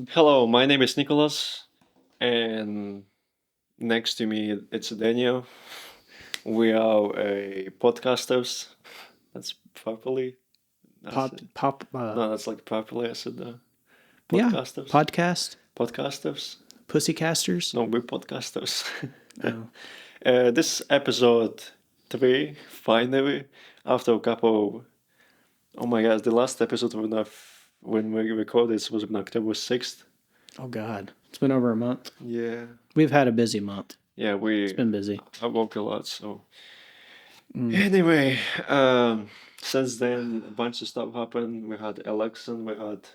Hello, my name is Nicholas, and next to me it's Daniel. We are a podcasters. That's properly. That's Pop, it. pop. No, that's like properly. I said Yeah, podcasters. podcast, Podcasters. pussycasters. No, we're podcasters. Oh, This episode 3, finally, after a couple. Oh my gosh, the last episode when we recorded this was on October 6th. oh God, it's been over a month. Yeah. We've had a busy month. Yeah, It's been busy. I work a lot, so. Mm. Anyway, since then, a bunch of stuff happened. We had election, we had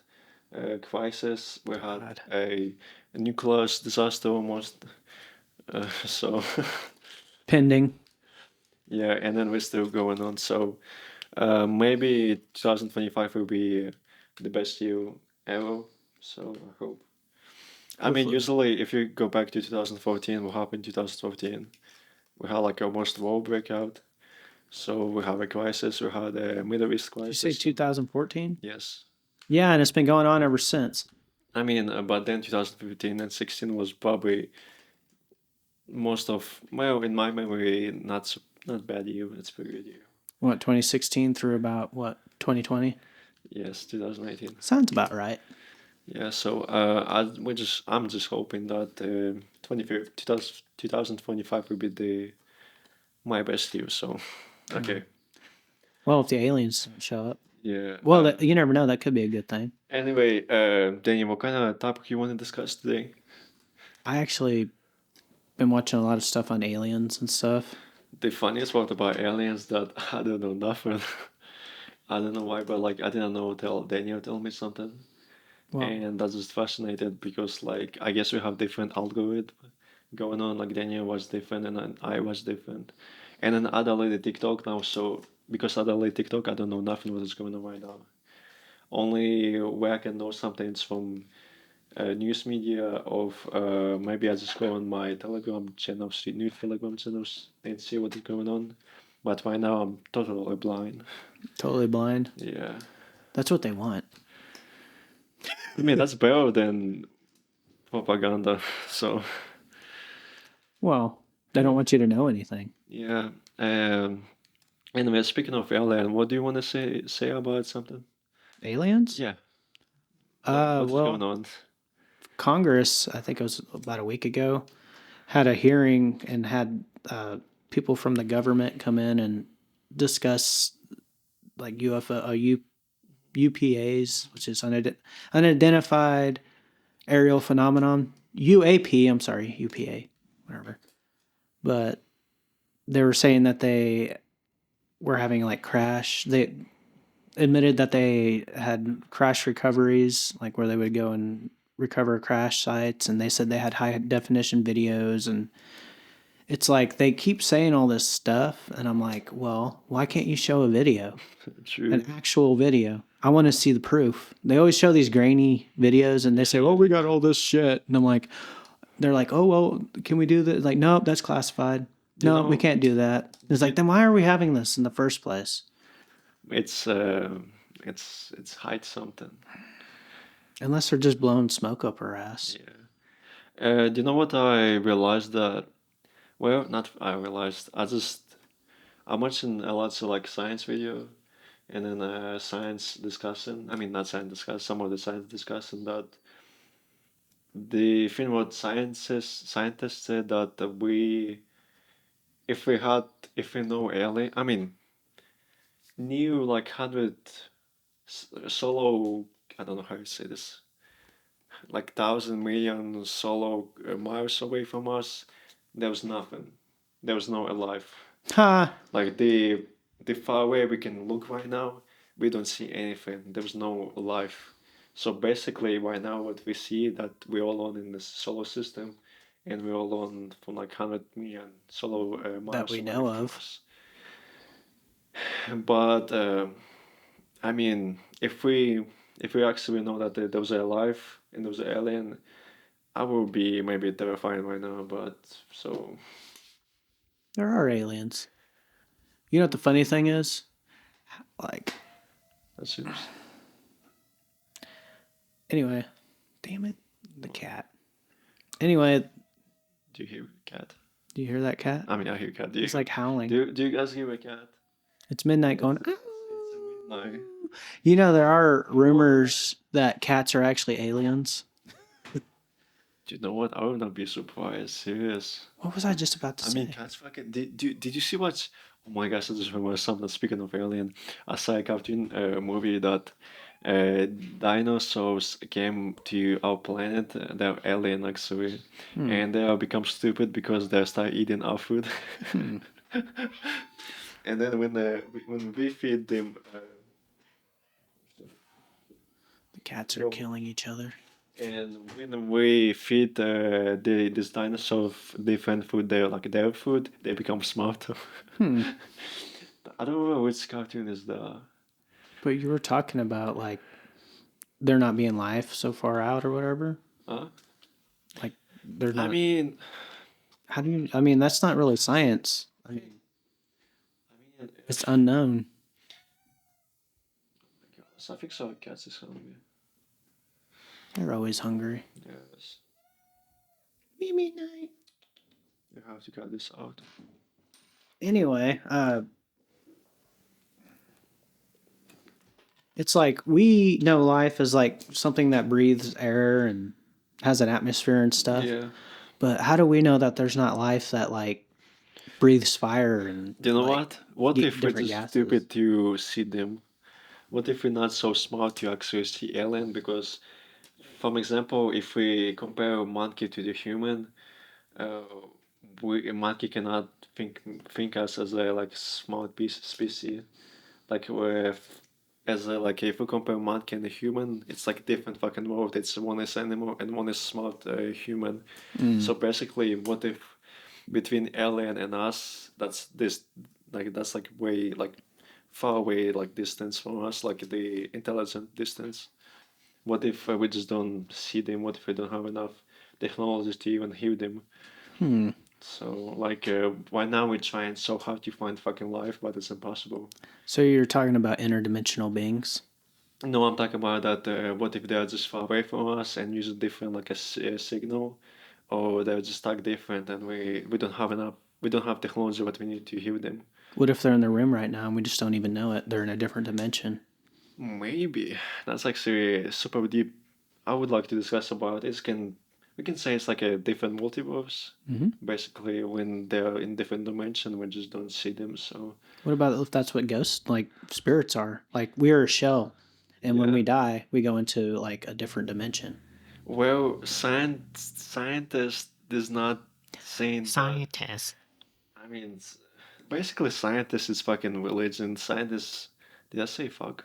a crisis, we had God. a nuclear disaster almost. So, Pending. yeah, and then we're still going on. So, maybe 2025 will be the best year ever. So, I hope. I mean, Hopefully. usually, if you go back to 2014, what happened in 2014? We had like almost war breakout. So we have a crisis. We had a Middle East Did you say crisis. 2014? Yes. Yeah, and it's been going on ever since. I mean, but then 2015 and 16 was probably well, in my memory, not bad year. It's pretty good year. What, 2016 through about what, 2020? Yes, 2018. Sounds about right. Yeah. So I'm just hoping that 2025 will be the my best year. So okay. Well, if the aliens show up. Yeah. Well, you never know. That could be a good thing. Anyway, Daniel, what kind of topic you want to discuss today? I actually been watching a lot of stuff on aliens and stuff. The funniest part about aliens that I don't know nothing. I don't know why, but like I didn't know till Daniel told me something, Well, and that's just fascinated because like I guess we have different algorithm going on. Like Daniel was different, and then I was different, and then I deleted TikTok now. So because I deleted TikTok, I don't know nothing what is going on right now. Only where I can know something is from news media of maybe I just go on my Telegram channels, new Telegram channels, and see what is going on. But right now I'm totally blind. totally blind. Yeah, That's what they want. I mean that's better than propaganda. So Well, they don't want you to know anything. yeah. Anyway, speaking of alien, what do you want to say about something? Aliens? Yeah, what's going Well, on? Congress, I think it was about a week ago, had a hearing and had people from the government come in and discuss like UPAs, which is unidentified aerial phenomenon. UAP, I'm sorry, UPA, whatever. But they were saying that they were having like crash. They admitted that they had crash recoveries, like where they would go and recover crash sites, and they said they had high definition videos. And it's like they keep saying all this stuff, and I'm like, well, why can't you show a video, True. an actual video? I want to see the proof. They always show these grainy videos, and they say, "Oh, we got all this shit," and I'm like, they're like, "Oh, well, can we do that?" Like, nope, that's classified. You No, we know, can't do that. It's like, then why are we having this in the first place? it's uh, it's hide something. Unless they're just blowing smoke up her ass. Yeah. Do you know what I realized that? Well, not I realized. I'm watching a lot of like science video, and then science discussing. I mean, not science discuss. Some of the science discussing that the thing what scientists said that if we had if we know alien, I mean, new like 100 solo. I don't know how you say this. Like 1,000 million solar miles away from us, there was nothing. There was no alive. Ha! Like the far away we can look right now, we don't see anything. There's no life. So basically, right now, what we see that we're all on in the solar system, and we're all on from like 100 million solar That miles we away know from of. us. But I mean, if we actually know that there was a life and there was an alien, I will be maybe terrified right now. But so There are aliens. You know what the funny thing is? Like, that seems anyway, Damn it, the cat. Anyway, Do you hear a cat? do you hear that cat? I mean, I hear a cat. Do you? It's like howling. Do you guys hear a cat? It's midnight going. It's a midnight. You know, there are rumors that cats are actually aliens. Do you know what? I would not be surprised. Serious. What was I just about to I say? mean, cats fucking. Did you see what's? Oh my gosh, I just remember something. Speaking of alien, I saw a cartoon movie that dinosaurs came to our planet. They're alien actually, and they have become stupid because they start eating our food. And then when we feed them, The cats are go- killing each other. and when we feed this dinosaur different food, like their food, they become smarter. I don't know which cartoon is the. But you were talking about like there not being life so far out or whatever. Huh? Like they're I not. mean, How do you? I mean, that's not really science. I mean, it's unknown. I think so. Cats is hungry. They're always hungry. Yes. Midnight. You have to cut this out. Anyway, it's like we know life is like something that breathes air and has an atmosphere and stuff. Yeah. But how do we know that there's not life that like breathes fire and You know like what? What if we're different just gases? stupid to see them? What if we're not so smart to actually see alien? Because, for example, if we compare a monkey to the human, uh, a monkey cannot think us as a like smart species. Like with as a, like if we compare monkey and a human, it's like different fucking world. It's one is animal and one is smart human. So basically, what if between alien and us, that's this like that's like way like far away like distance from us, like the intelligent distance. What if we just don't see them? What if we don't have enough technology to even hear them? Hmm. So like right now we're trying so hard to find fucking life, but it's impossible. So you're talking about interdimensional beings? No, I'm talking about that. What if they're just far away from us and use a different like a signal, or they're just like different and we don't have enough. We don't have technology what we need to hear them. What if they're in the room right now and we just don't even know it? They're in a different dimension. Maybe that's actually super deep. I would like to discuss about it. Can we can say it's like a different multiverse, basically when they're in different dimension, we just don't see them. So What about if that's what ghosts, like spirits, are? Like we're a shell, and when yeah. we die, we go into like a different dimension. Well, scientist is not saying that. Scientists. I mean, basically, scientist is fucking religion. Scientists, did I say fuck?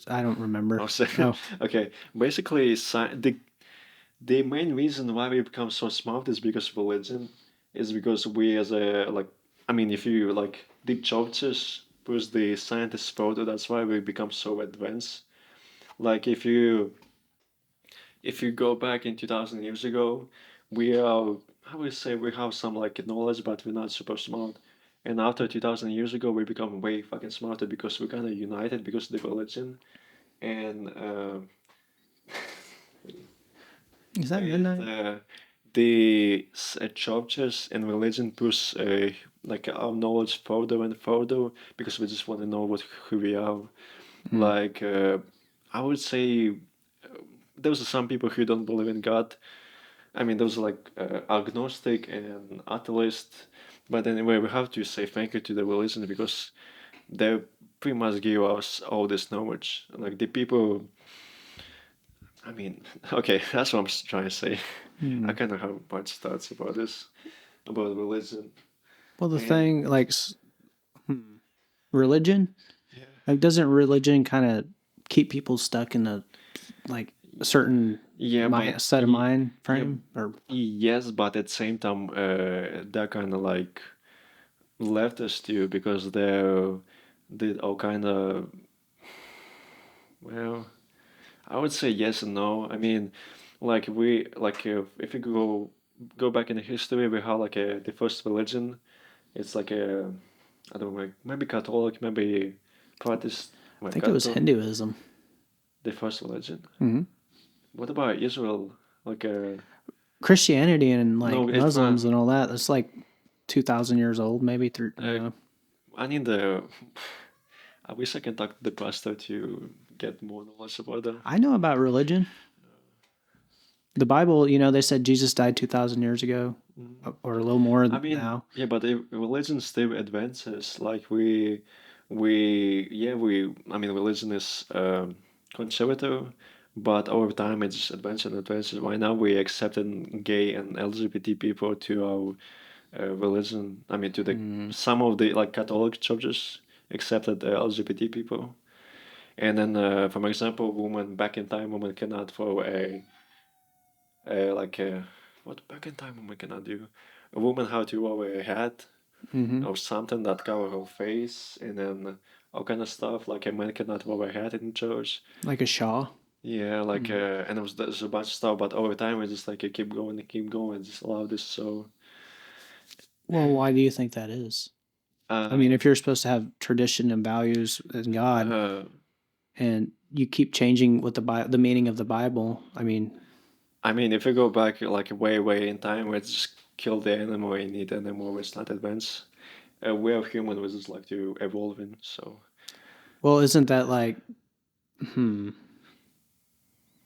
I don't remember. Oh, so, Oh, okay. Basically, the main reason why we become so smart is because of religion. Is because we as a like, I mean, if you like the churches push the scientists further, that's why we become so advanced. Like if you go back in 2000 years ago, we are, I would say we have some like knowledge, but we're not super smart. And after 2000 years ago, we become way fucking smarter because we're kind of united because of the religion. And is that and midnight? the churches and religion push like our knowledge further and further because we just want to know what who we are. Like I would say those are some people who don't believe in God. I mean, those are like agnostic and atheist. But anyway, we have to say thank you to the religion because they pretty much give us all this knowledge. Like the people, I mean, okay, that's what I'm trying to say. I kind of have much thoughts about this, about religion. Well, the And thing like religion, yeah, like doesn't religion kind of keep people stuck in a like a certain yeah, but set of mind yeah, frame or yes, but at the same time, they're kind of like leftist too because they all kind of well. I would say yes and no. I mean, like we like if you go back in the history, we have like the first religion. It's like a I don't know, like maybe Catholic, maybe Protestant, I well, think it was Hinduism. the first religion. Mm-hmm. What about Israel? Like, Christianity and no, like it's not. Muslims and all that. That's like 2,000 years old, maybe through. Uh, I need the. I wish I can talk to the pastor to get more knowledge about them. I know about religion. The Bible, they said Jesus died 2,000 years ago, Mm. or a little more I mean, now. yeah, but if religion still advances. Like I mean, religion is conservative, but over time it's advanced and advances. Right now we accepted gay and LGBT people to our religion. I mean, to the Mm. some of the like Catholic churches accepted LGBT people. And then, for example, women back in time, women cannot throw like what back in time women cannot do. A woman had to wear a hat Hmm. or something that cover her face, and then all kind of stuff. Like a man cannot wear a hat in church. Like a Shaw. Yeah, like Mm. and there's a bunch of stuff, but over time it's just like keep going and keep going. Just allow this. So, Well, why do you think that is? I uh, mean, if you're supposed to have tradition and values in God, uh, and you keep changing what the meaning of the Bible, I mean, I mean, if you go back like way, way in time, we just kill the animal and eat animal. It's not advanced. We are human. We just like to evolving. So, well, isn't that like, hmm,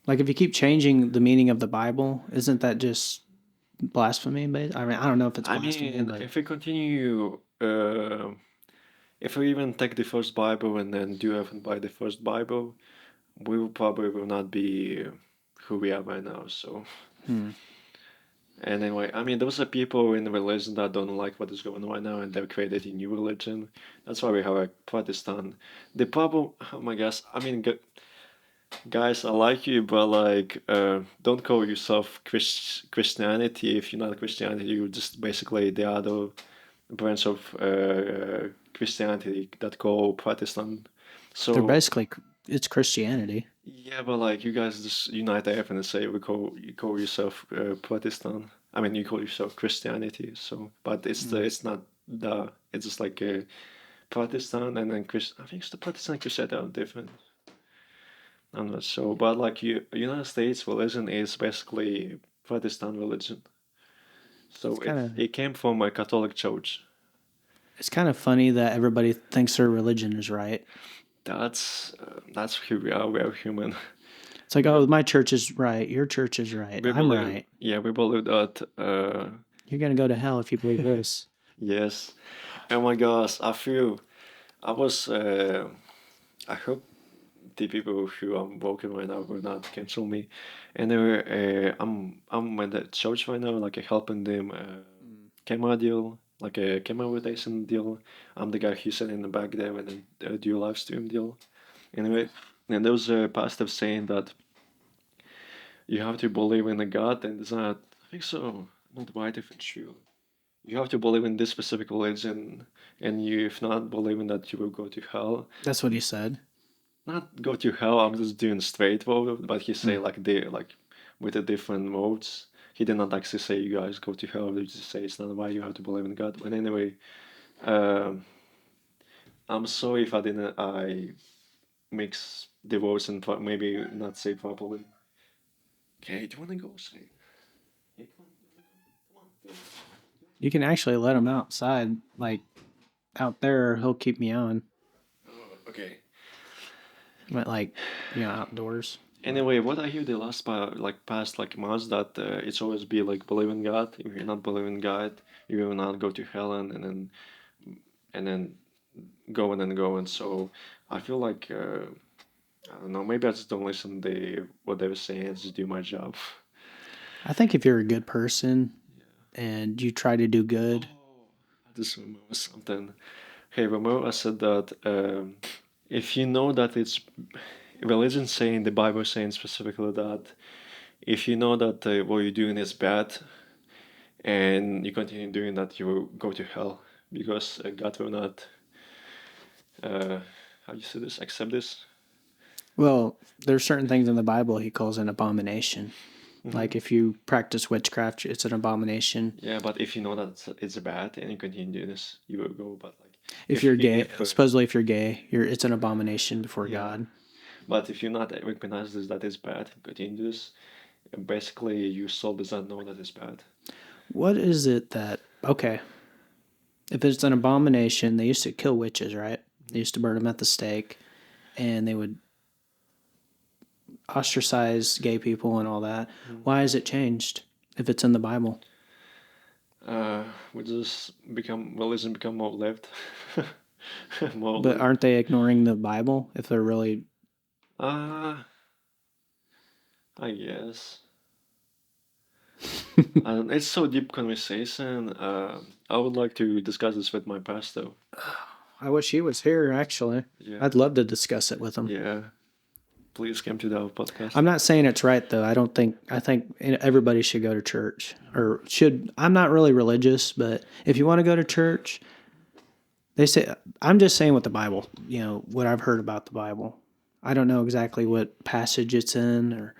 like if you keep changing the meaning of the Bible, isn't that just blasphemy? But I mean, I don't know if it's I blasphemy, mean, but if we continue, if we even take the first Bible and then do everything by the first Bible, we will probably will not be who we are right now. So, hmm. and anyway, I mean, those are people in religion that don't like what is going on right now, and they've created a new religion. That's why we have a Protestant. The problem, oh my gosh, I mean, guys, I like you, but like, don't call yourself Christianity if you're not Christianity. You're just basically the other branch of Christianity that call Protestant. They're So basically it's Christianity. yeah, but like you guys just unite everything and say we call you call yourself Protestant. I mean, you call yourself Christianity. So, but Mm. it's not the it's just like a Protestant and then Christ. I think it's the Protestant and Christian are different. I'm not sure, but like you, United States religion is basically Protestant religion. It's So kind of it came from a Catholic church. it's kind of funny that everybody thinks their religion is right. That's who we are. We are human. It's like, We oh, my church is right, your church is right, we I'm believe, right. yeah, we believe that. You're gonna go to hell if you believe this. Yes. Oh my gosh, I feel I was. I hope the people who I'm working right now will not cancel me. Anyway, I'm at the church right now, like helping them Mm. camera deal, like a camera rotation deal. I'm the guy who's sitting in the back there and then do a live stream deal. Anyway, and there was a pastor saying that you have to believe in a God, and it's not. I think so. Not right if it's true. You have to believe in this specific religion, and you, if not believing that, you will go to hell. That's what he said. Not go to hell. I'm just doing straight vote, but he say Mm. like they like with the different modes. He did not actually say you guys go to hell. He just say it's not why you have to believe in God. But anyway, um, I'm sorry if I didn't. I mix the votes and maybe not say properly. Okay, do you wanna go say? Yeah, come on. You can actually let him outside, like out there, he'll keep me on. Oh, okay. But like, outdoors. But Anyway, what I hear the last like past like months that it's always be like believe in God. If you're not believing God, you will not go to hell and then going and going. So I feel like I don't know. Maybe I just don't listen to what they were saying. I just do my job. I think if you're a good person and you try to do good, Oh, I just remember something. Hey, remember I said that if you know that it's religion saying the Bible saying specifically that if you know that what you're doing is bad and you continue doing that, you will go to hell because God will not. How do you say this? Accept this. well, there's certain things in the Bible he calls an abomination. Hmm. Like if you practice witchcraft, it's an abomination. Yeah, but if you know that it's bad and you continue doing this, you will go. But like If you're gay, if supposedly if you're gay, it's an abomination before yeah, God. But if you not recognize this, that is bad, continues, basically your soul does not know that is bad. What is it that, okay, if it's an abomination, they used to kill witches, right? They used to burn them at the stake, and they would ostracize gay people and all that. Why has it changed if it's in the Bible? We just become religion become more left, more But left. aren't they ignoring the Bible if they're really? Uh, I guess. It's so deep conversation. I would like to discuss this with my pastor. I wish he was here, actually. Yeah, I'd love to discuss it with him. yeah. Please come to our podcast. I'm not saying it's right, though. I think everybody should go to church. Or should, I'm not really religious, but if you want to go to church, they say, I'm just saying what the Bible, what I've heard about the Bible. I don't know exactly what passage it's in, or,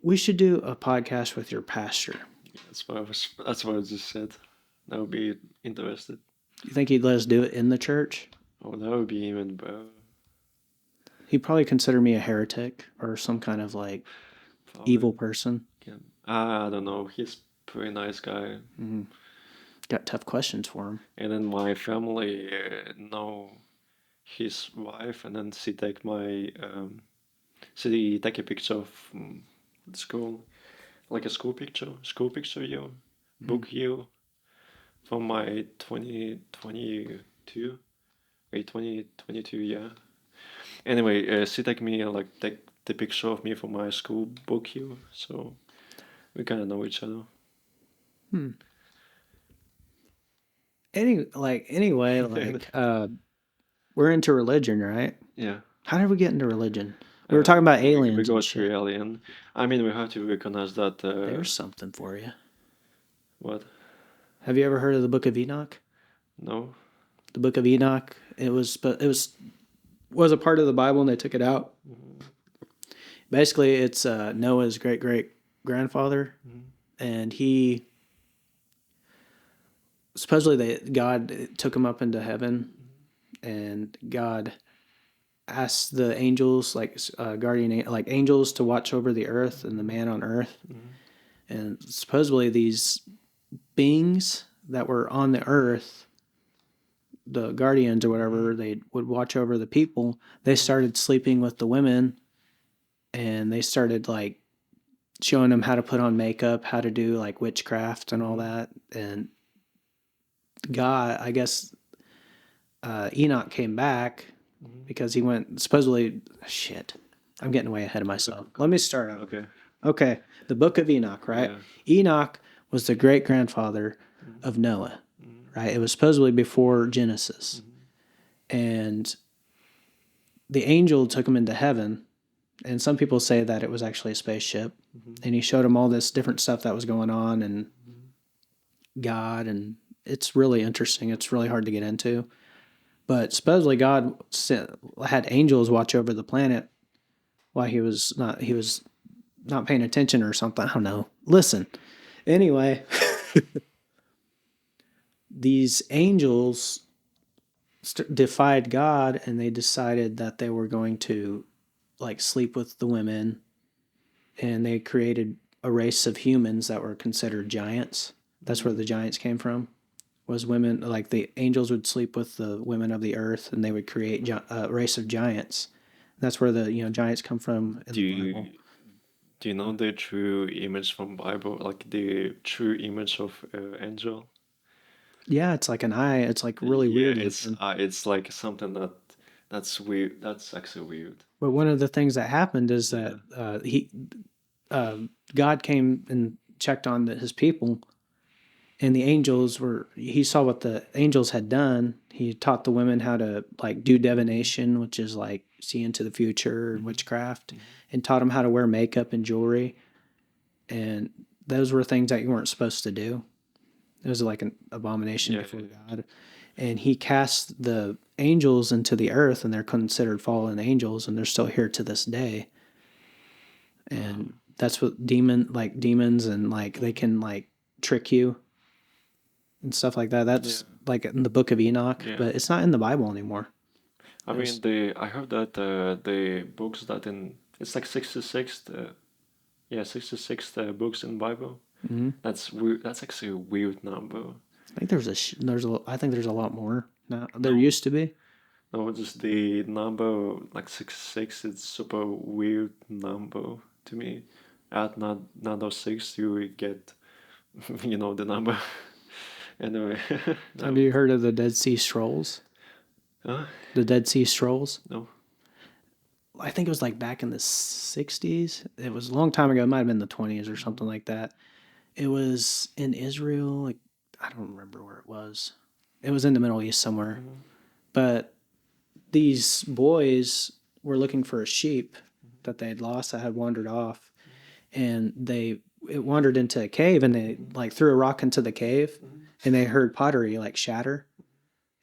we should do a podcast with your pastor. That's what I just said. That would be interested. You think he'd let us do it in the church? Oh, that would be even better. He'd probably consider me a heretic or some kind of like Probably. evil person. I don't know. He's pretty nice guy. Mm-hmm. Got tough questions for him. And then my family know his wife, and then she take a picture of school, like a school picture year, book year from my 2022, 2022, yeah. Anyway, she take me take the picture of me for my school book year, so we kind of know each other. Anyway, we're into religion, right? Yeah. How did we get into religion? We were talking about aliens. We go and shit. through alien. I mean, we have to recognize that. There's something for you. What? Have you ever heard of the Book of Enoch? No. The Book of Enoch. It was a part of the Bible, and they took it out. Basically, it's Noah's great grandfather, and he supposedly God took him up into heaven, and God asked the angels, like angels, to watch over the earth and the man on earth. And supposedly these beings that were on the earth, the guardians or whatever, they would watch over the people. They started sleeping with the women, and they started like showing them how to put on makeup, how to do like witchcraft and all that. And God, I guess, Enoch came back because he went supposedly. Shit, I'm getting way ahead of myself. Let me start out. Okay, the Book of Enoch, right? Yeah. Enoch was the great grandfather of Noah, right? It was supposedly before Genesis, and the angel took him into heaven. And some people say that it was actually a spaceship, and he showed him all this different stuff that was going on, and God, and it's really interesting. It's really hard to get into. But supposedly God had angels watch over the planet while he was not paying attention or something. I don't know. Listen. Anyway, these angels defied God, and they decided that they were going to like sleep with the women, and they created a race of humans that were considered giants. That's where the giants came from. Was women, like the angels would sleep with the women of the earth, and they would create a race of giants. That's where the giants come from in the Bible. Do you know the true image from Bible, like the true image of angel? Yeah, it's like an eye. It's like really weird. It's like something that's weird. That's actually weird. But one of the things that happened is that God came and checked on his people. And the angels he saw what the angels had done. He taught the women how to like do divination, which is like see into the future and witchcraft, and taught them how to wear makeup and jewelry. And those were things that you weren't supposed to do. It was like an abomination before God. And he cast the angels into the earth, and they're considered fallen angels, and they're still here to this day. And that's what demons and like they can like trick you and stuff like that. That's like in the Book of Enoch, but it's not in the Bible anymore. I mean, I heard that the books that in it's like 66, yeah, 66 books in Bible. Hmm. That's weird. That's actually a weird number. I think I think there's a lot more now. There No, used to be. no, just the number like 66. It's super weird number to me. Add not those six, you will get the number. Anyway, Have no, you heard of the Dead Sea Scrolls? huh? The Dead Sea Scrolls? No. I think it was like back in the 60s. It was a long time ago. It might have been the 20s or Mhm, something like that. It was in Israel. Like, I don't remember where it was. It was in the Middle East somewhere. mhm, But these boys were looking for a sheep that they had lost that had wandered off. And it wandered into a cave, and they mhm, like threw a rock into the cave, mhm, and they heard pottery like shatter.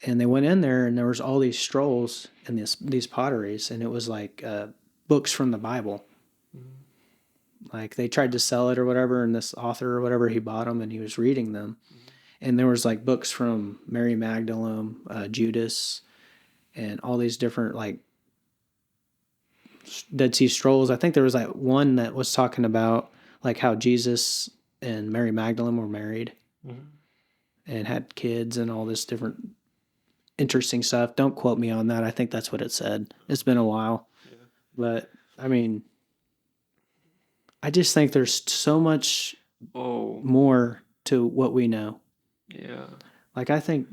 And they went in there, and there was all these scrolls and these potteries, and it was like books from the Bible. mhm, Like they tried to sell it or whatever, and this author or whatever, he bought them and he was reading them. mhm. And there was like books from Mary Magdalene, Judas, and all these different like Dead Sea Scrolls. I think there was like one that was talking about like how Jesus and Mary Magdalene were married Mhm. and had kids and all this different interesting stuff. Don't quote me on that. I think that's what it said. It's been a while. Yeah. But I mean, I just think there's so much Oh, more to what we know. yeah. Like, I think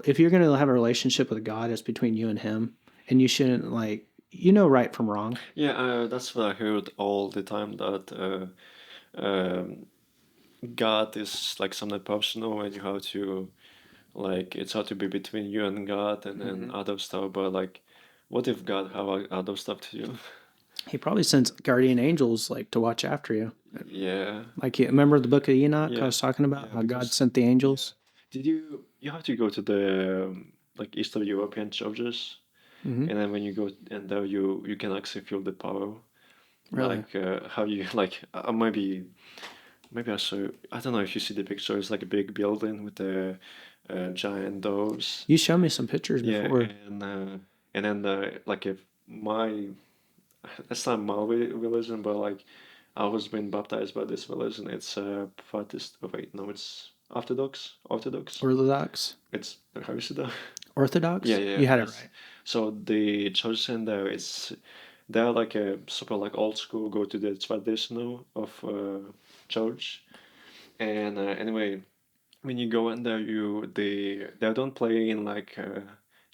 if you're going to have a relationship with God, it's between you and Him. And you shouldn't, like, right from wrong. Yeah, that's what I heard all the time that God is like something personal and you have to like it's how to be between you and God and then Hmm. other stuff. But like, what if God have other stuff to do? He probably sends guardian angels, like, to watch after you. Yeah, Like, you remember the book of Enoch I yeah, was talking about? yeah. How God Because sent the yeah, angels? did you have to go to the like Eastern European churches, Hmm. and then when you go and there you can actually feel the power. Really? Like how you like maybe I don't know if you see the picture. It's like a big building with the giant doors. You showed me some pictures Yeah, before. and then like if my that's not my religion, but like I was being baptized by this religion. It's Protest. Oh wait, no, it's Orthodox. Orthodox. Orthodox? It's how is it? Yeah, Orthodox? yeah, You had it yes. right. So the church in there, they're like a super like old school, go to the traditional of church. And anyway, when you go in there, they don't play in like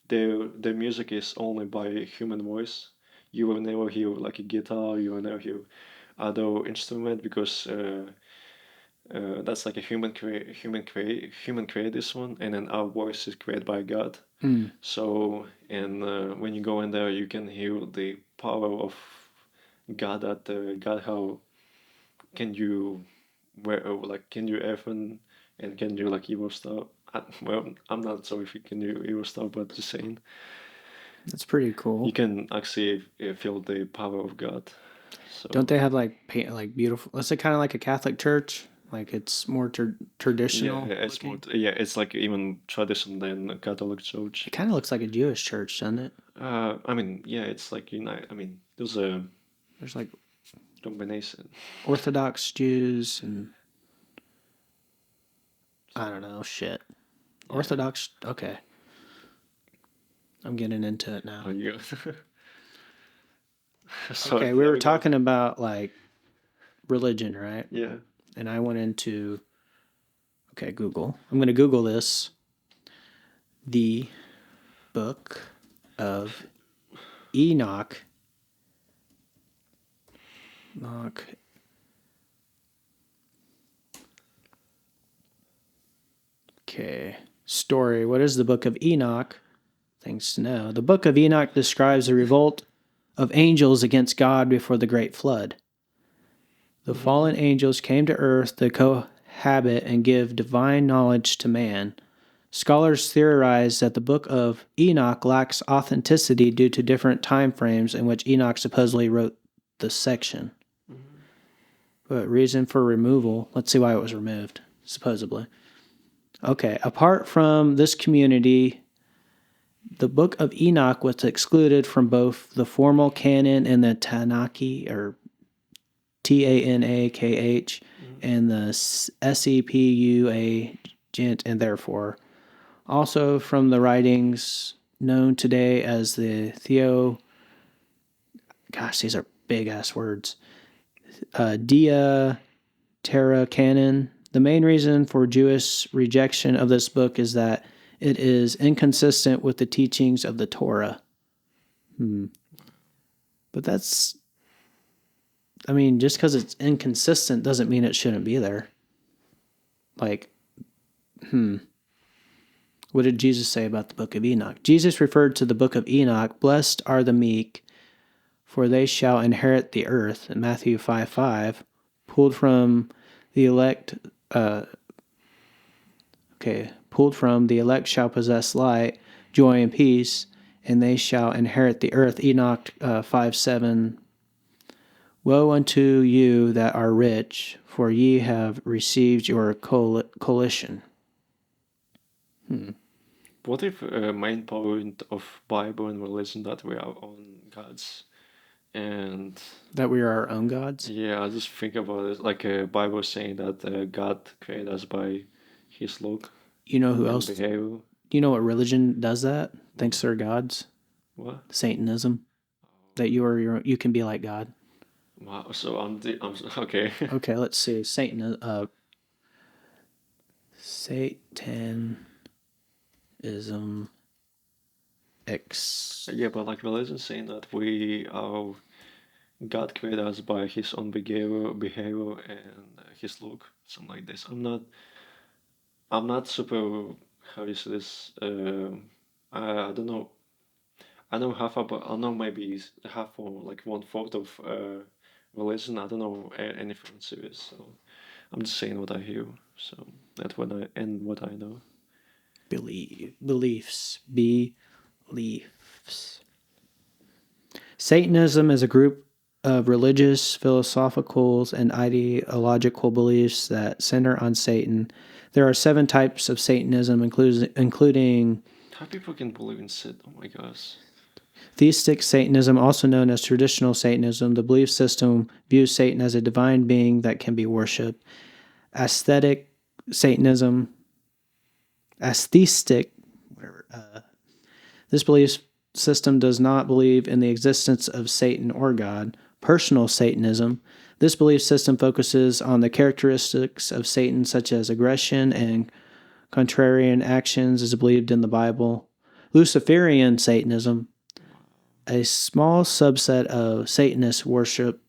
their music is only by human voice. You will never hear like a guitar. You will never hear other instrument because that's like a human create this one, and then our voice is created by God. Mm. So and when you go in there, you can hear the power of God. That God, how can you where like can you even and can do like evil stuff? Well, I'm not sure if you can do evil stuff, but just saying That's pretty you cool. can actually feel the power of God. Don't So they have like like beautiful? Is it kind of like a Catholic church? Like it's more yeah, traditional it's more looking. yeah, it's like even tradition than a Catholic It church. kind of looks like a Jewish church, doesn't it? I mean, yeah, it's like I mean, there's a There's like combination. Orthodox Jews and I don't know shit. Yeah. Orthodox. Okay, I'm getting into it Oh, now. you. So Okay, we there were we go. talking about like religion, right? Yeah. And I went into Google. I'm going to Google this. The Book of Enoch. Enoch. Okay. Story. What is the Book of Enoch? Things to know. The Book of Enoch describes the revolt of angels against God before the Great Flood. The Mhm. fallen angels came to earth to cohabit and give divine knowledge to man. Scholars theorize that the Book of Enoch lacks authenticity due to different time frames in which Enoch supposedly wrote the section. Mhm. But reason for removal, let's see why it was removed, supposedly. Okay, apart from this community The book of Enoch was excluded from both the formal canon and the Tanakh, or Tanakh, and the Septuagint, and therefore also from the writings known today as the gosh, these are big ass words. Dia Terra Canon. The main reason for Jewish rejection of this book is that it is inconsistent with the teachings of the Torah. But that's, I mean, just because it's inconsistent doesn't mean it shouldn't be there. Like, what did Jesus say about the book of Enoch? Jesus referred to the book of Enoch, blessed are the meek, for they shall inherit the earth, in Matthew 5:5, pulled from the elect, pulled from the elect shall possess light, joy, and peace, and they shall inherit the earth, Enoch 5:7. Woe unto you that are rich, for ye have received your collision. What if main point of Bible and religion that we are on gods, and That we are our own gods? yeah, I just think about it like a Bible saying that God created us by His look You know who and else? behavior. You know what religion does that? Thinks they're gods? What? Satanism. That you can be like God. Wow. So okay. Okay, let's see. Satanism X. Yeah, but like religion saying that we are God created us by His own behavior and His look, something like this. I'm not super. How do you say this? I don't know. I know half about. I know maybe half or like one fourth of religion. I don't know anything serious. So I'm just saying what I hear. So that's what I know. Beliefs. Satanism is a group of religious, philosophical, and ideological beliefs that center on Satan. There are 7 types of Satanism, including How people can believe in Sid? Oh my gosh. theistic Satanism, also known as traditional Satanism. The belief system views Satan as a divine being that can be worshipped. Aesthetic Satanism, atheistic, whatever. This belief system does not believe in the existence of Satan or God. Personal Satanism. This belief system focuses on the characteristics of Satan, such as aggression and contrarian actions, as believed in the Bible. Luciferian Satanism. A small subset of Satanists worship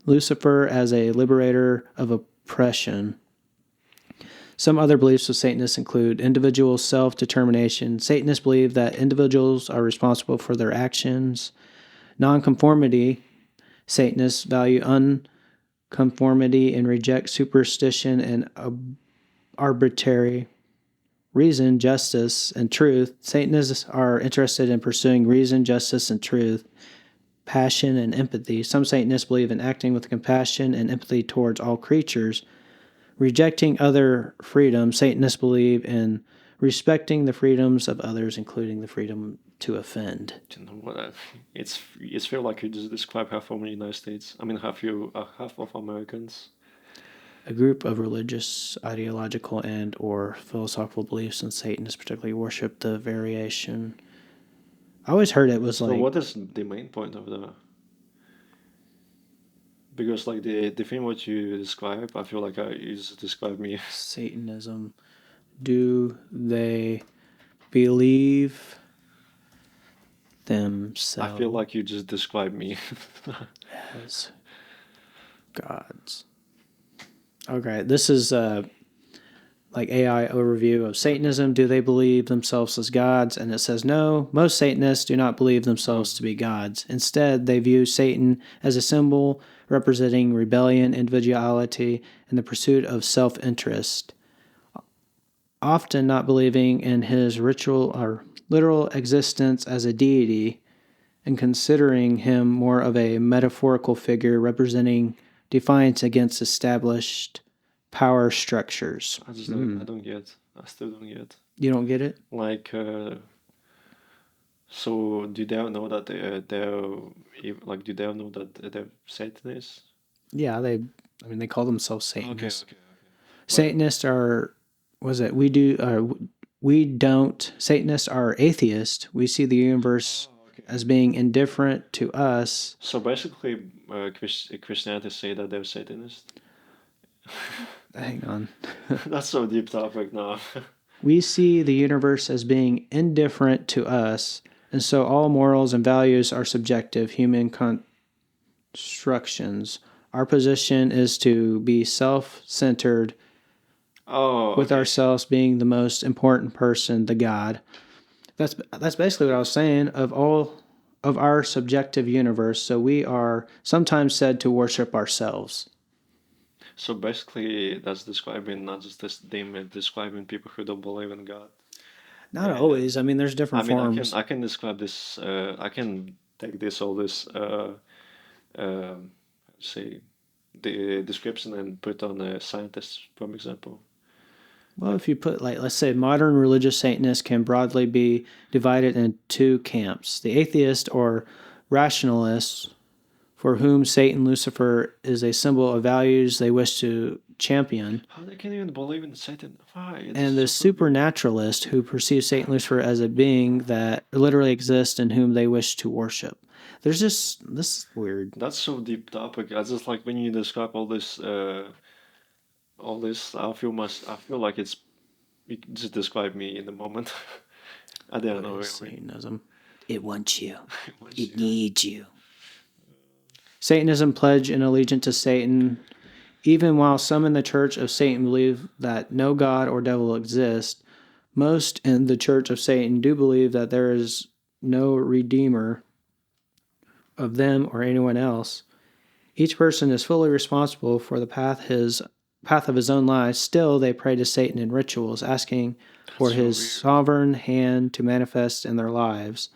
Lucifer as a liberator of oppression. Some other beliefs of Satanists include individual self-determination. Satanists believe that individuals are responsible for their actions. Nonconformity. Satanists value unconformity and reject superstition and arbitrary. Reason, justice, and truth. Satanists are interested in pursuing reason, justice, and truth. Passion and empathy. Some Satanists believe in acting with compassion and empathy towards all creatures. Rejecting other freedoms. Satanists believe in respecting the freedoms of others, including the freedom to offend. You know what? It's feel like you just describe half of the United States. I mean, half of Americans. A group of religious, ideological, and or philosophical beliefs in Satanists particularly worship the variation. I always heard it was So like what is the main point of the? Because like the thing what you describe, I feel like you just describe me. Satanism. Do they believe themselves I feel like you just describe me. as gods? Okay, this is like AI overview of Satanism. Do they believe themselves as gods? And it says no, most Satanists do not believe themselves to be gods. Instead, they view Satan as a symbol representing rebellion, individuality, and the pursuit of self-interest, often not believing in his ritual or literal existence as a deity and considering him more of a metaphorical figure representing defiance against established power structures. I don't get. I still don't get. You don't get it? Like So do they know that like do they know that they're Satanists? Yeah, I mean, they call themselves Okay, Satanists. okay, okay. But Satanists are, was it, we don't, Satanists are atheists. We see the universe okay. as being indifferent to us. So basically, Christianity say that they're Satanists. Hang on. That's so deep topic now. We see the universe as being indifferent to us, and so all morals and values are subjective human constructions. Our position is to be self centered, Oh, with okay. ourselves being the most important person, the God. That's basically what I was saying of all of our subjective universe. So we are sometimes said to worship ourselves. So basically, that's describing not just this demon, describing people who don't believe in God. Not And always. I mean, there's I different mean, forms. I can describe this. I can take this all this um say the description and put on a scientist, for example. Well, Like, if you put, like, let's say modern religious Satanists can broadly be divided into two camps: the atheist or rationalists, for whom Satan, Lucifer, is a symbol of values they wish to champion, how they can even believe in Satan? Why? It's and the super weird. supernaturalist, who perceives Satan, Lucifer, as a being that literally exists and whom they wish to worship. There's just this is weird. That's so deep topic. I just like when you describe all this. I feel like it's you can just describe me in the moment. I don't What know is really. Satanism? It wants you. Once It you, needs you. Satanism pledge an allegiance to Satan, even while some in the Church of Satan believe that no God or devil exists. Most in the Church of Satan do believe that there is no Redeemer of them or anyone else. Each person is fully responsible for the path of his own life. Still, they pray to Satan in rituals, asking that's for so his weird. sovereign hand to manifest in their lives.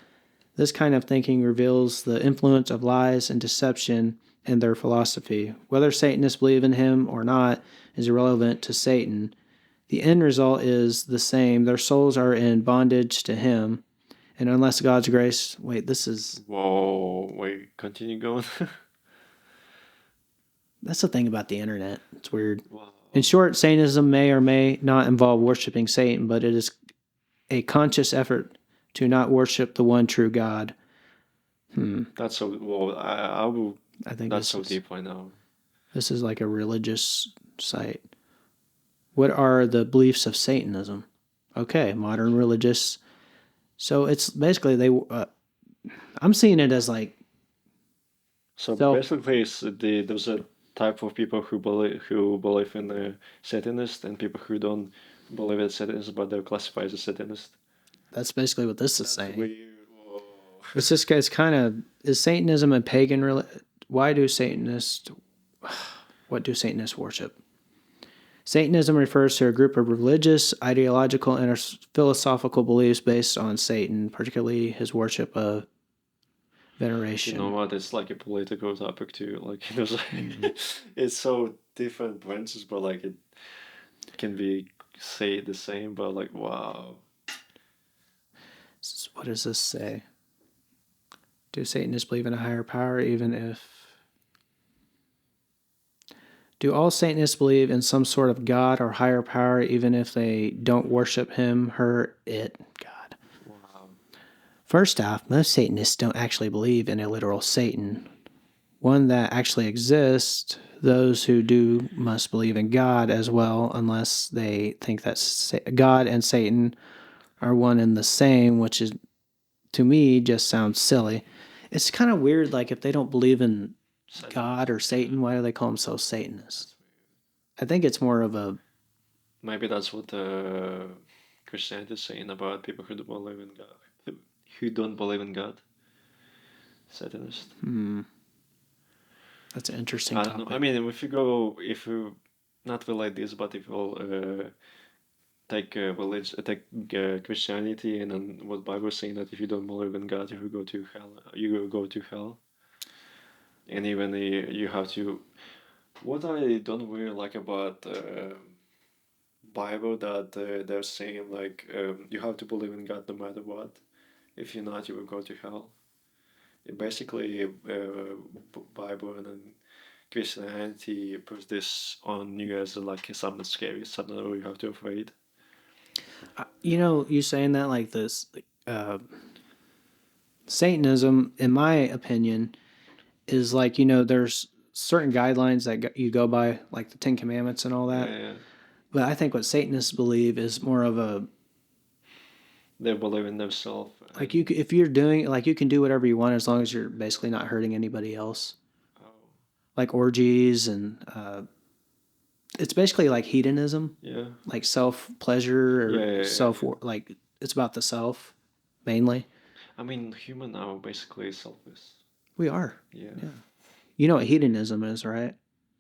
This kind of thinking reveals the influence of lies and deception in their philosophy. Whether Satanists believe in him or not is irrelevant to Satan. The end result is the same. Their souls are in bondage to him. And unless God's grace, wait, Whoa, wait, continue going. that's the thing about the internet. It's weird. In Wow, short, Satanism may or may not involve worshiping Satan, but it is a conscious effort to not worship the one true God. that's so. Whoa, I will. I think That's so deep right now. this is like a religious site. What are the beliefs of Satanism? Okay, modern religious. So it's basically I'm seeing it as like So self. basically, there's a type of people who believe in the Satanist and people who don't believe in Satanist, but they're classified as a Satanist. That's basically what this is That's saying. weird. Whoa. It's this guy's kind of is Satanism a pagan? Why do Satanists? What do Satanists worship? Satanism refers to a group of religious, ideological, and philosophical beliefs based on Satan, particularly his worship of You know veneration. what? It's like a political topic too. Like it's so different branches, but like it can be say the same. But like wow, What does this say? Do Satanists believe in a higher power, even if. Do all Satanists believe in some sort of God or higher power, even if they don't worship him, her, it, God? wow. First off, most Satanists don't actually believe in a literal Satan, one that actually exists. Those who do must believe in God as well, unless they think that God and Satan are one and the same, which is, to me, just sounds silly. It's kind of weird, like if they don't believe in God Satanist. or Yeah, Satan, why do they call themselves Satanists? that's weird. I think it's more of a. Maybe that's what Christianity is saying about people who don't believe in God. Who don't believe in God. Satanist. That's an interesting I don't know. I topic. mean, if you not relate this, but if you'll take religion, take Christianity, and then what Bible is saying that if you don't believe in God, you will go to hell. You will go to hell, and even you have to. What I don't really like about Bible that they're saying like you have to believe in God no matter what, If you're not, you will go to hell. Basically, Bible and then Christianity puts this on you as like something scary, something that you have to afraid. You saying that like this, uh, Satanism, in my opinion, is like there's certain guidelines that you go by, like the Ten Commandments and all that. Yeah, yeah. But I think what Satanists believe is more of a They believe in themselves. like And if you're doing like you can do whatever you want as long as you're basically not hurting anybody else, oh, like orgies and it's basically like hedonism, yeah, like self pleasure yeah, or yeah, yeah, self yeah. like it's about the self mainly. I mean, human are basically selfish. We are. Yeah. Yeah. You know what hedonism is, right?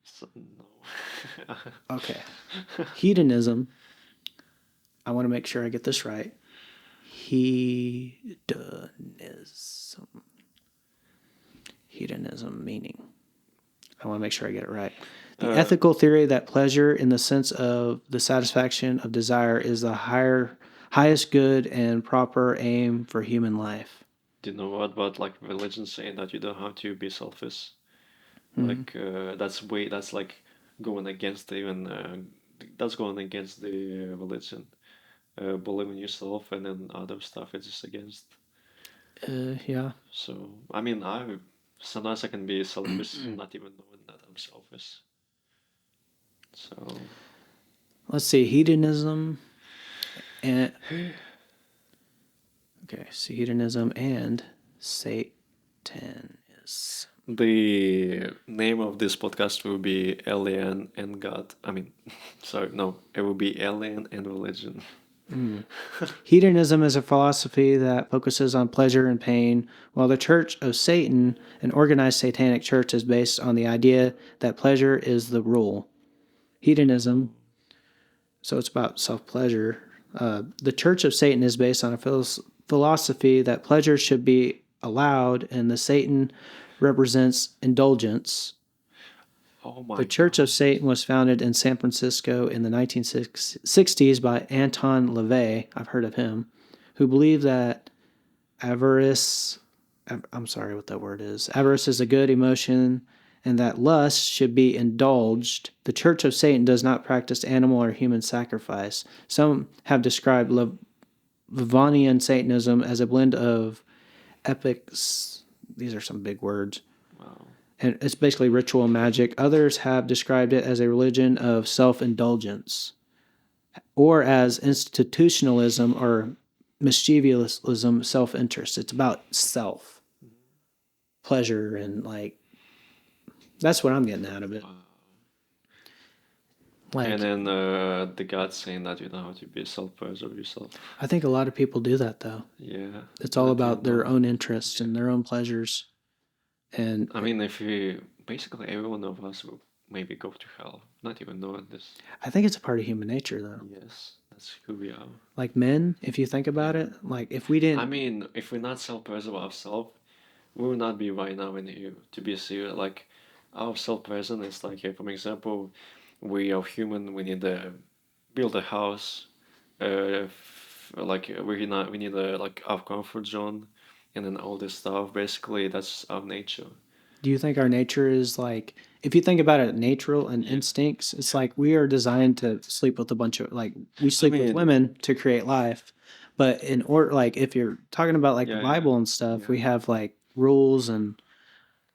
So, no. Okay. Hedonism, I want to make sure I get this right. Hedonism. Hedonism meaning. I want to make sure I get it right. The uh, ethical theory that pleasure in the sense of the satisfaction of desire is the highest good and proper aim for human life. do you know what? But like religion saying that you don't have to be selfish. Mm-hmm. Like that's like going against even that's going against the religion. Believe in yourself and then other stuff it's just against. Yeah. So I mean, I sometimes I can be selfish, not even knowing that I'm selfish. So Let's see. Hedonism and okay. So hedonism and Satanism. the name of this podcast will be Alien and God. I mean, sorry, no, it will be Alien and Religion. Mm. Hedonism is a philosophy that focuses on pleasure and pain, while the Church of Satan, an organized satanic church, is based on the idea that pleasure is the rule. Hedonism, so it's about self pleasure. The Church of Satan is based on a philosophy that pleasure should be allowed, and the Satan represents indulgence. Oh my The Church of God. Satan was founded in San Francisco in the 1960s by Anton LaVey. I've heard of him, who believed that avarice, I'm sorry what that word is. Avarice is a good emotion and that lust should be indulged. The Church of Satan does not practice animal or human sacrifice. Some have described Levanian Satanism as a blend of epics. These are some big words. Wow. And it's basically ritual magic. Others have described it as a religion of self indulgence or as institutionalism or mischievousism, self interest. It's about self pleasure and like that's what I'm getting out of it. Wow. And Like, then the God saying that you don't have to be self-preserve yourself. I think a lot of people do that though. Yeah, It's all not even about their knowing. own interests Yeah. and their own pleasures. And I mean, if you basically every one of us will maybe go to hell, not even knowing this. I think it's a part of human nature though. Yes, that's who we are. Like men, if you think about Yeah. it, like if we I didn't, mean, if we're not self-preserve ourselves, we will not be right now in here. To be serious, like our self-present is like, for example, we are human. We need to build a house. Like we need a like our comfort zone, and then all this stuff. Basically, that's our nature. do you think our nature is like, if you think about it, natural and Yeah, instincts, it's yeah. like we are designed to sleep with a bunch of, like, we I sleep with mean, women to create life. But in order, like, if you're talking about like the yeah, yeah, Bible and stuff, yeah, we have like rules and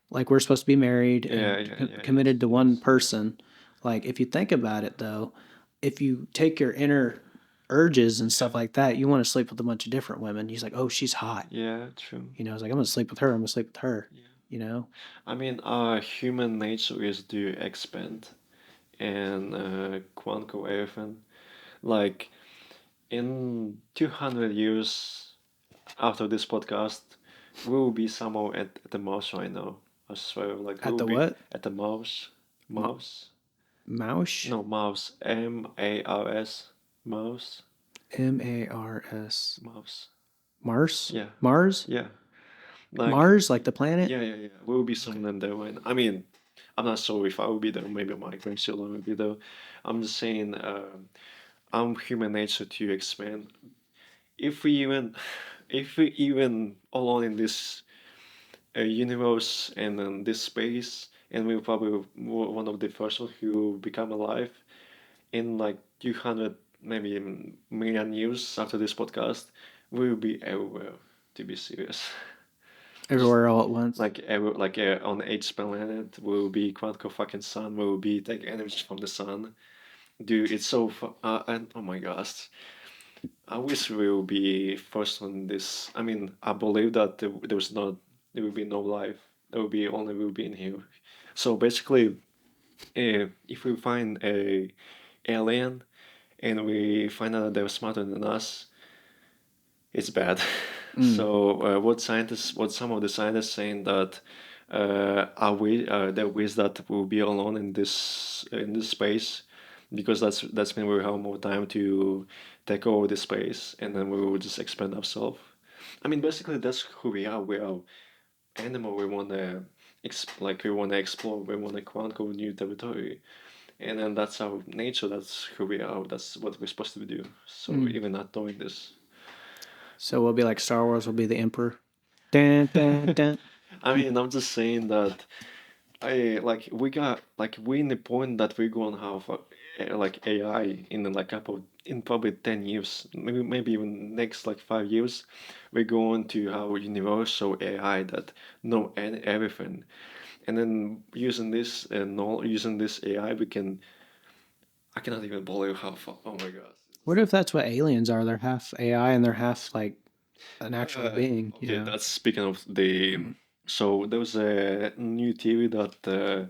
like we're supposed to be married yeah, and yeah, yeah. Yes, committed to one yes. person. Like, if you think about it though, if you take your inner urges and Yeah, stuff like that, you want to sleep with a bunch of different women. He's like, oh, she's hot. yeah, true. It's like, I'm going to sleep with her. I'm going to sleep with her, Yeah. you know? I mean, our human nature is to expand and conquer everything. Like in 200 years after this podcast, we will be somewhere at the Mars right now. I swear, like we At will the be what? at the Mars. Mars? Mouse? No, Mars. Mars. Mars. Mars. Mars. Mars? Yeah, Mars? yeah. Like, Mars, like the planet? yeah, yeah, yeah. We will be Okay. someone there when. I mean, I'm not sure if I will be there. Maybe my grandchildren will be there. I'm just saying, I'm human nature to expand. If we even if we even alone in this universe and in this space, and we're probably one of the first ones who become alive in like 200 maybe million years after this podcast, we will be everywhere. To be serious, just Everywhere all at once. like on each planet will be quantum fucking sun. Will be take energy from the sun. Dude, it's so and oh my gosh, I wish we will be first on this. I mean, I believe that there will be no life. There will be only will be in here. So basically, if we find a alien and we find out that they're smarter than us, it's bad. Mm. So what some of the scientists saying that they wish that we'll be alone in this space because that's when we have more time to take over the space and then we will just expand ourselves. I mean, basically that's who we are. We are animal. We want to we want to explore. We want to conquer new territory, and then that's our nature. That's who we are. That's what we're supposed to do. So Mm. even not knowing this. So we'll be like Star Wars. We'll be the Emperor. Dun, dun, dun. I mean, I'm just saying that I like we got like we in the point that we're gonna have like AI in like couple in probably 10 years, maybe even next like 5 years, we're going to have universal AI that know everything, and then using this using this AI, we can I cannot even believe how far. Oh my God. What if that's what aliens are? They're half AI and they're half like an actual Uh, being. You okay, know. that's speaking of the. So there was a new theory that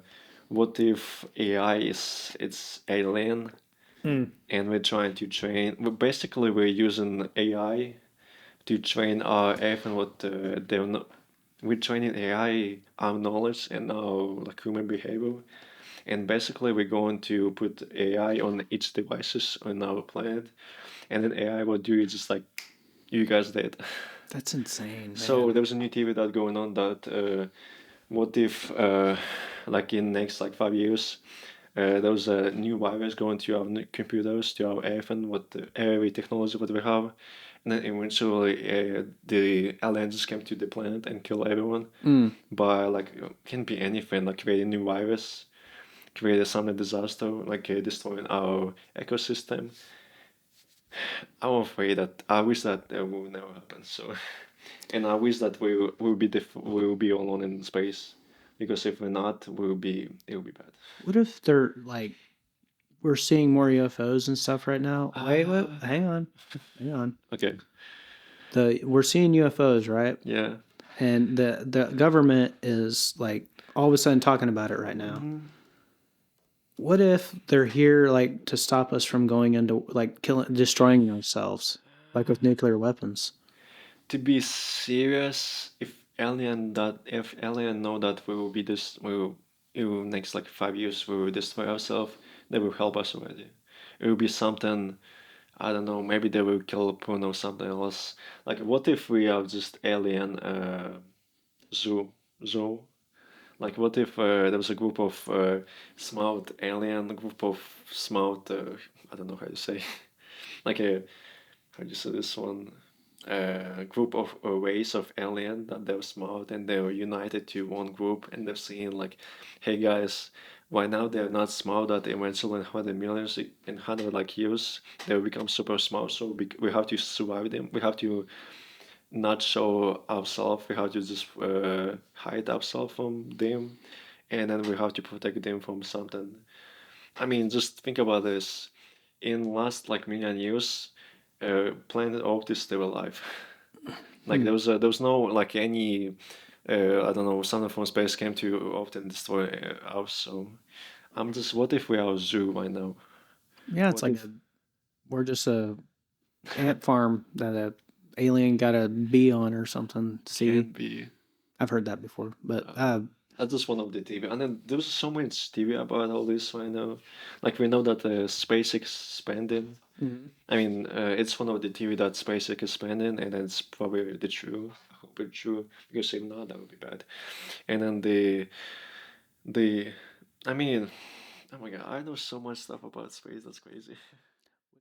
what if AI is it's alien Mm. and we're trying to train. Well, basically, we're using AI to train our F and what they're not. We're training AI our knowledge and our like human behavior, and basically we're going to put AI on each devices on our planet, and then AI will do just like you guys did. That's insane, So man. there was a new TV that going on that what if like in next like 5 years there was a new virus going to our computers to our iPhone what every technology what we have, and then eventually the aliens came to the planet and kill everyone Mm. by like can be anything like creating new virus, create some disaster like destroying our ecosystem. I'm afraid that I wish that will never happen. So, and I wish that we will be alone in space, because if we're not, it will be bad. What if they're like we're seeing more UFOs and stuff right now? Wait, Uh, hang on. okay. The we're seeing UFOs, right? Yeah. And the government is like all of a sudden talking about it right now. hmm What if they're here like to stop us from going into like killing, destroying ourselves, like with nuclear weapons? To be serious, if alien know that it will next like 5 years we will destroy ourselves, they will help us already. It will be something. I don't know, maybe they will kill Bruno or something else. Like, what if we are just alien zoo? Zoo? Like, what if there was a group of smart alien, a group of smart, I don't know how to say, like how do you say this one? Group of a race of alien that they're smart and they're united to one group and they're saying like, hey guys, why now they're not smart that eventually in 100 millions in 100 like years they'll become super smart, so we have to survive them, we have to not show ourselves, we have to just hide ourselves from them, and then we have to protect them from something. I mean, just think about this. In last like million years, planet Earth is still alive. Like Hmm. there was no like any I don't know, something from space came to Earth and destroy us. So I'm just, what if we are a zoo right now? Yeah, it's What like if a we're just a ant farm that a alien got a bee on or something. can See, be? I've heard that before, but Uh, that's just one of the TV, and then there's so much TV about all this right now. Like we know that space expanding. mhm. I mean, it's one of the TV that space expanding, and it's probably the true. I hope it's true, because if not, that would be bad. And then the I mean, oh my God, I know so much stuff about space. That's crazy.